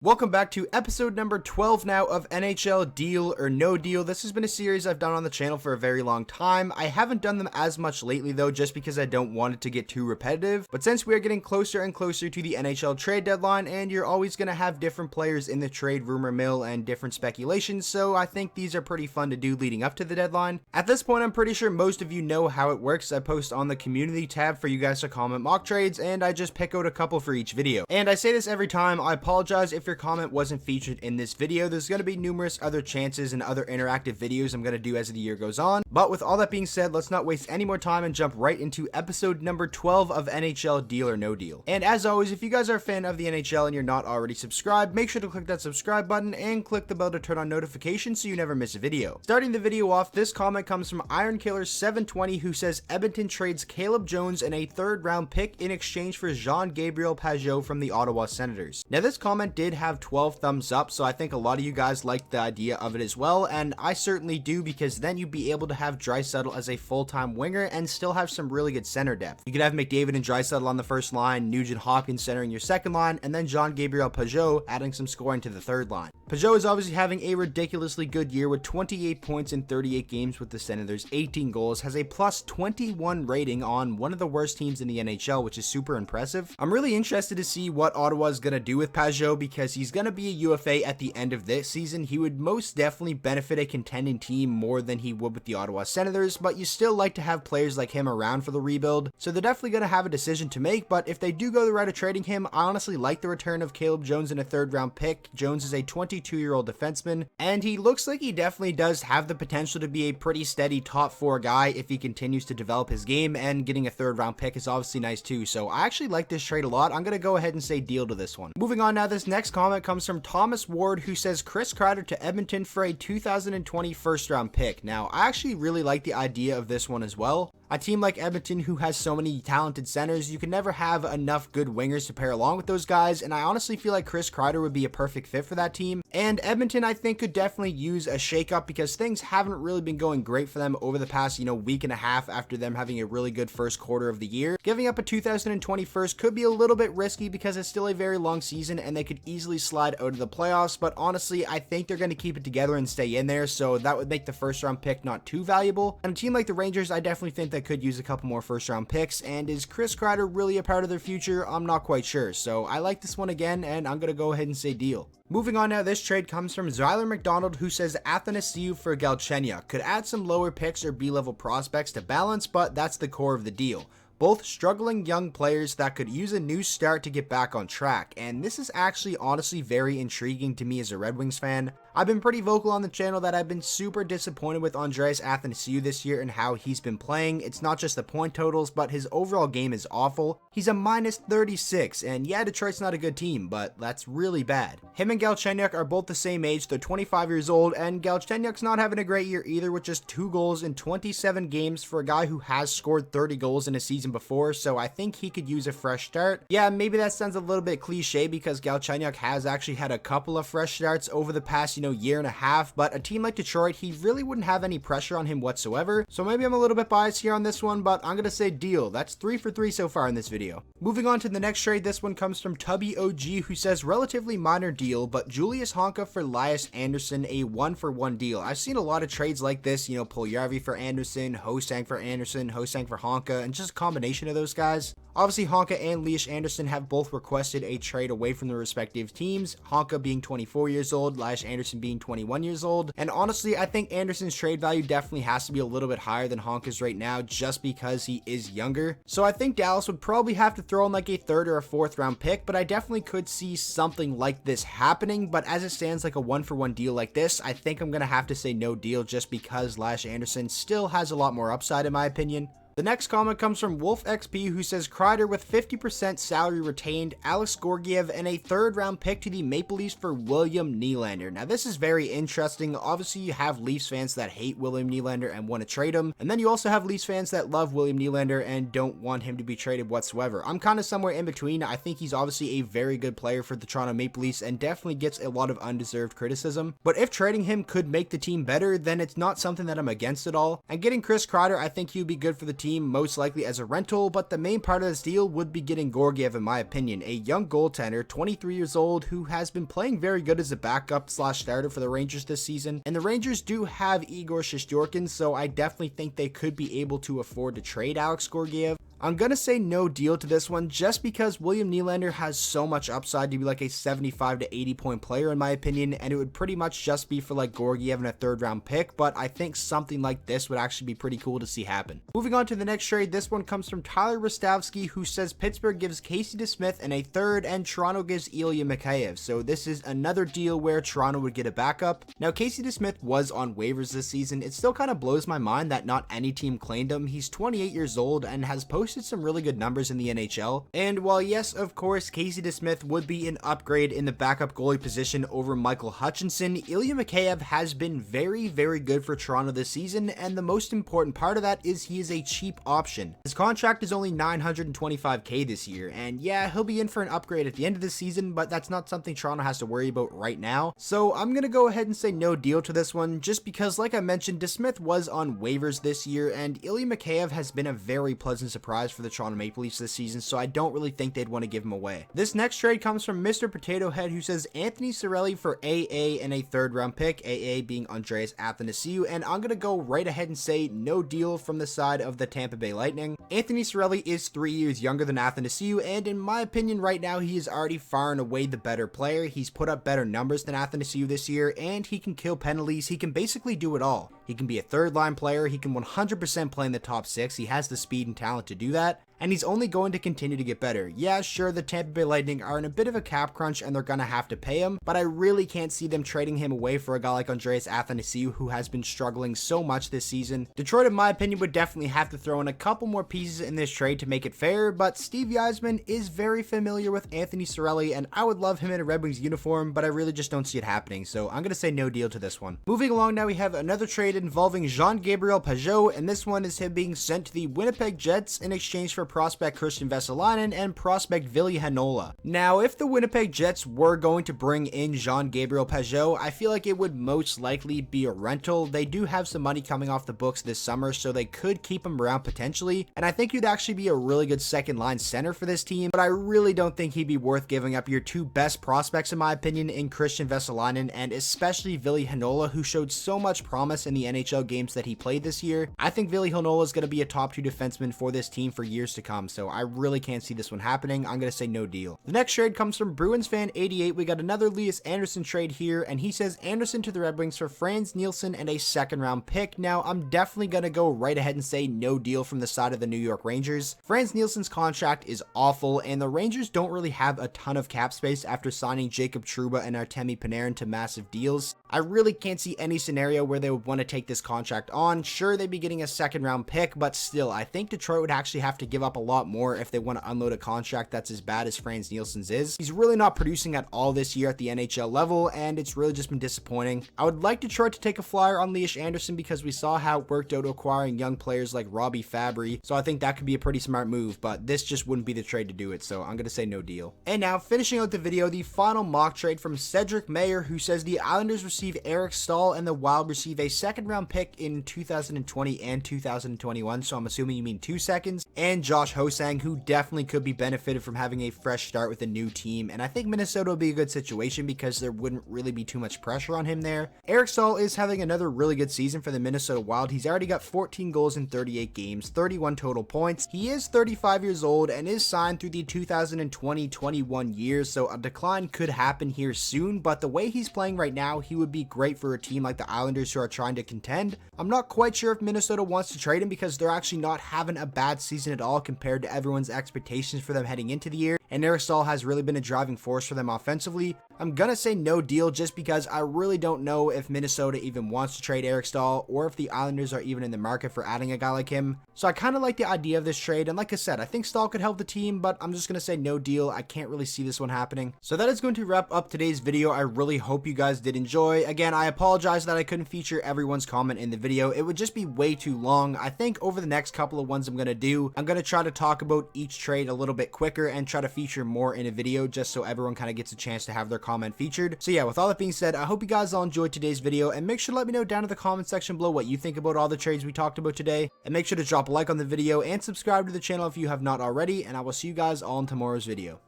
Welcome back to episode number 12 now of NHL Deal or No Deal. This has been a series I've done on the channel for a very long time. I haven't done them as much lately though, just because I don't want it to get too repetitive. But since we are getting closer and closer to the NHL trade deadline, and you're always going to have different players in the trade rumor mill and different speculations, so I think these are pretty fun to do leading up to the deadline. At this point, I'm pretty sure most of you know how it works. I post on the community tab for you guys to comment mock trades, and I just pick out a couple for each video. And I say this every time, I apologize if your comment wasn't featured in this video. There's going to be numerous other chances and other interactive videos I'm going to do as the year goes on. But with all that being said, let's not waste any more time and jump right into episode number 12 of NHL Deal or No Deal. And as always, if you guys are a fan of the NHL and you're not already subscribed, make sure to click that subscribe button and click the bell to turn on notifications so you never miss a video. Starting the video off, this comment comes from IronKiller720, who says Edmonton trades Caleb Jones and a third round pick in exchange for Jean-Gabriel Pageau from the Ottawa Senators. Now this comment did have 12 thumbs up, so I think a lot of you guys liked the idea of it as well, and I certainly do, because then you'd be able to have Draisaitl as a full-time winger and still have some really good center depth. You could have McDavid and Draisaitl on the first line, Nugent Hopkins centering your second line, and then Jean-Gabriel Pageau adding some scoring to the third line. Pageau is obviously having a ridiculously good year with 28 points in 38 games with the Senators, 18 goals, has a plus 21 rating on one of the worst teams in the NHL, which is super impressive. I'm really interested to see what Ottawa is going to do with Pageau, because he's going to be a UFA at the end of this season. He would most definitely benefit a contending team more than he would with the Ottawa Senators, but you still like to have players like him around for the rebuild, so they're definitely going to have a decision to make. But if they do go the route of trading him, I honestly like the return of Caleb Jones in a third round pick. Jones is a 22-year-old defenseman, and he looks like he definitely does have the potential to be a pretty steady top 4 guy if he continues to develop his game, and getting a third round pick is obviously nice too. So I actually like this trade a lot. I'm going to go ahead and say deal to this one. Moving on now, this next comment comes from Thomas Ward, who says Chris Kreider to Edmonton for a 2020 first round pick. Now, I actually really like the idea of this one as well. A team like Edmonton, who has so many talented centers, you can never have enough good wingers to pair along with those guys, and I honestly feel like Chris Kreider would be a perfect fit for that team. And Edmonton, I think, could definitely use a shakeup, because things haven't really been going great for them over the past, week and a half after them having a really good first quarter of the year. Giving up a 2020 first could be a little bit risky, because it's still a very long season and they could easily slide out of the playoffs, but honestly, I think they're going to keep it together and stay in there, so that would make the first round pick not too valuable. And a team like the Rangers, I definitely think they could use a couple more first round picks, and is Chris Kreider really a part of their future? I'm not quite sure, so I like this one again, and I'm going to go ahead and say deal. Moving on now, this trade comes from Zyler McDonald, who says Athanasiou for Galchenyuk. Could add some lower picks or B-level prospects to balance, but that's the core of the deal. Both struggling young players that could use a new start to get back on track, and this is actually honestly very intriguing to me as a Red Wings fan. I've been pretty vocal on the channel that I've been super disappointed with Andreas Athanasiou this year and how he's been playing. It's not just the point totals, but his overall game is awful. He's a minus 36, and yeah, Detroit's not a good team, but that's really bad. Him and Galchenyuk are both the same age, they're 25 years old, and Galchenyuk's not having a great year either, with just 2 goals in 27 games for a guy who has scored 30 goals in a season before, so I think he could use a fresh start. Yeah, maybe that sounds a little bit cliche, because Galchenyuk has actually had a couple of fresh starts over the past, year and a half, but a team like Detroit, he really wouldn't have any pressure on him whatsoever, so maybe I'm a little bit biased here on this one, but I'm gonna say deal. That's 3 for 3 so far in this video. Moving on to the next trade, this one comes from Tubby OG, who says relatively minor deal, but Julius Honka for Elias Anderson, a 1-for-1 deal. I've seen a lot of trades like this, Puljujarvi for Anderson, Hosang for Anderson, Hosang for Honka, and just a combination of those guys. Obviously, Honka and Elias Anderson have both requested a trade away from their respective teams, Honka being 24 years old, Elias Anderson being 21 years old, and honestly, I think Anderson's trade value definitely has to be a little bit higher than Honka's right now, just because he is younger. So I think Dallas would probably have to throw in like a 3rd or a 4th round pick, but I definitely could see something like this happening. But as it stands, like a 1-for-1 deal like this, I think I'm gonna have to say no deal, just because Elias Anderson still has a lot more upside in my opinion. The next comment comes from WolfXP, who says Kreider with 50% salary retained, Alex Georgiev, and a 3rd round pick to the Maple Leafs for William Nylander. Now this is very interesting. Obviously you have Leafs fans that hate William Nylander and want to trade him, and then you also have Leafs fans that love William Nylander and don't want him to be traded whatsoever. I'm kind of somewhere in between. I think he's obviously a very good player for the Toronto Maple Leafs and definitely gets a lot of undeserved criticism, but if trading him could make the team better, then it's not something that I'm against at all. And getting Chris Kreider, I think he'd be good for the team team, most likely as a rental, but the main part of this deal would be getting Georgiev, in my opinion, a young goaltender, 23 years old, who has been playing very good as a backup slash starter for the Rangers this season. And the Rangers do have Igor Shesterkin, so I definitely think they could be able to afford to trade Alex Georgiev. I'm gonna say no deal to this one just because William Nylander has so much upside to be like a 75 to 80 point player in my opinion, and it would pretty much just be for like Georgiev and a 3rd round pick, but I think something like this would actually be pretty cool to see happen. Moving on to the next trade, this one comes from Tyler Rostavsky, who says Pittsburgh gives Casey DeSmith and a 3rd and Toronto gives Ilya Mikheyev. So this is another deal where Toronto would get a backup. Now Casey DeSmith was on waivers this season. It still kind of blows my mind that not any team claimed him. He's 28 years old and has posted some really good numbers in the NHL. And while yes, of course, Casey DeSmith would be an upgrade in the backup goalie position over Michael Hutchinson, Ilya Mikheyev has been very, very good for Toronto this season, and the most important part of that is he is a cheap option. His contract is only $925K this year, and yeah, he'll be in for an upgrade at the end of the season, but that's not something Toronto has to worry about right now. So I'm gonna go ahead and say no deal to this one, just because like I mentioned, DeSmith was on waivers this year, and Ilya Mikheyev has been a very pleasant surprise for the Toronto Maple Leafs this season, so I don't really think they'd want to give him away. This next trade comes from Mr. Potato Head, who says Anthony Cirelli for AA and a 3rd round pick, AA being Andreas Athanasiou, and I'm gonna go right ahead and say no deal from the side of the Tampa Bay Lightning. Anthony Cirelli is 3 years younger than Athanasiou, and in my opinion right now he is already far and away the better player. He's put up better numbers than Athanasiou this year, and he can kill penalties. He can basically do it all. He can be a 3rd line player, he can 100% play in the top 6, he has the speed and talent to do that, and he's only going to continue to get better. Yeah, sure, the Tampa Bay Lightning are in a bit of a cap crunch and they're gonna have to pay him, but I really can't see them trading him away for a guy like Andreas Athanasiou, who has been struggling so much this season. Detroit, in my opinion, would definitely have to throw in a couple more pieces in this trade to make it fair, but Steve Yzerman is very familiar with Anthony Cirelli, and I would love him in a Red Wings uniform, but I really just don't see it happening, so I'm gonna say no deal to this one. Moving along now, we have another trade involving Jean-Gabriel Pageau, and this one is him being sent to the Winnipeg Jets in exchange for prospect Christian Vesalainen and prospect Ville Heinola. Now, if the Winnipeg Jets were going to bring in Jean-Gabriel Pageau, I feel like it would most likely be a rental. They do have some money coming off the books this summer, so they could keep him around potentially, and I think he'd actually be a really good 2nd line center for this team, but I really don't think he'd be worth giving up your 2 best prospects in my opinion in Christian Vesalainen and especially Ville Heinola, who showed so much promise in the NHL games that he played this year. I think Ville Heinola is going to be a top 2 defenseman for this team for years to come, so I really can't see this one happening. I'm going to say no deal. The next trade comes from Bruins fan 88. We got another Elias Anderson trade here, and he says Anderson to the Red Wings for Frans Nielsen and a 2nd round pick. Now, I'm definitely going to go right ahead and say no deal from the side of the New York Rangers. Frans Nielsen's contract is awful, and the Rangers don't really have a ton of cap space after signing Jacob Trouba and Artemi Panarin to massive deals. I really can't see any scenario where they would want to take this contract on. Sure, they'd be getting a 2nd round pick, but still, I think Detroit would actually have to give up a lot more if they want to unload a contract that's as bad as Frans Nielsen's is. He's really not producing at all this year at the NHL level, and it's really just been disappointing. I would like Detroit to take a flyer on Elias Anderson because we saw how it worked out acquiring young players like Robbie Fabry, so I think that could be a pretty smart move, but this just wouldn't be the trade to do it, so I'm going to say no deal. And now, finishing out the video, the final mock trade from Cedric Mayer, who says the Islanders receive Eric Stahl and the Wild receive a 2nd round pick in 2020 and 2021, so I'm assuming you mean 2 seconds, and Josh Hosang, who definitely could be benefited from having a fresh start with a new team, and I think Minnesota would be a good situation because there wouldn't really be too much pressure on him there. Eric Stahl is having another really good season for the Minnesota Wild. He's already got 14 goals in 38 games, 31 total points. He is 35 years old and is signed through the 2020-21 years, so a decline could happen here soon, but the way he's playing right now, he would be great for a team like the Islanders who are trying to contend. I'm not quite sure if Minnesota wants to trade him because they're actually not having a bad season at all compared to everyone's expectations for them heading into the year, and Eric Stahl has really been a driving force for them offensively. I'm gonna say no deal just because I really don't know if Minnesota even wants to trade Eric Stahl or if the Islanders are even in the market for adding a guy like him. So I kind of like the idea of this trade, and like I said, I think Stahl could help the team, but I'm just gonna say no deal. I can't really see this one happening. So that is going to wrap up today's video. I really hope you guys did enjoy. Again, I apologize that I couldn't feature everyone's comment in the video. It would just be way too long. I think over the next couple of ones I'm gonna do, I'm gonna try to talk about each trade a little bit quicker and try to feature more in a video just so everyone kind of gets a chance to have their comment featured. So yeah, with all that being said, I hope you guys all enjoyed today's video, and make sure to let me know down in the comment section below what you think about all the trades we talked about today, and make sure to drop a like on the video and subscribe to the channel if you have not already, and I will see you guys all in tomorrow's video.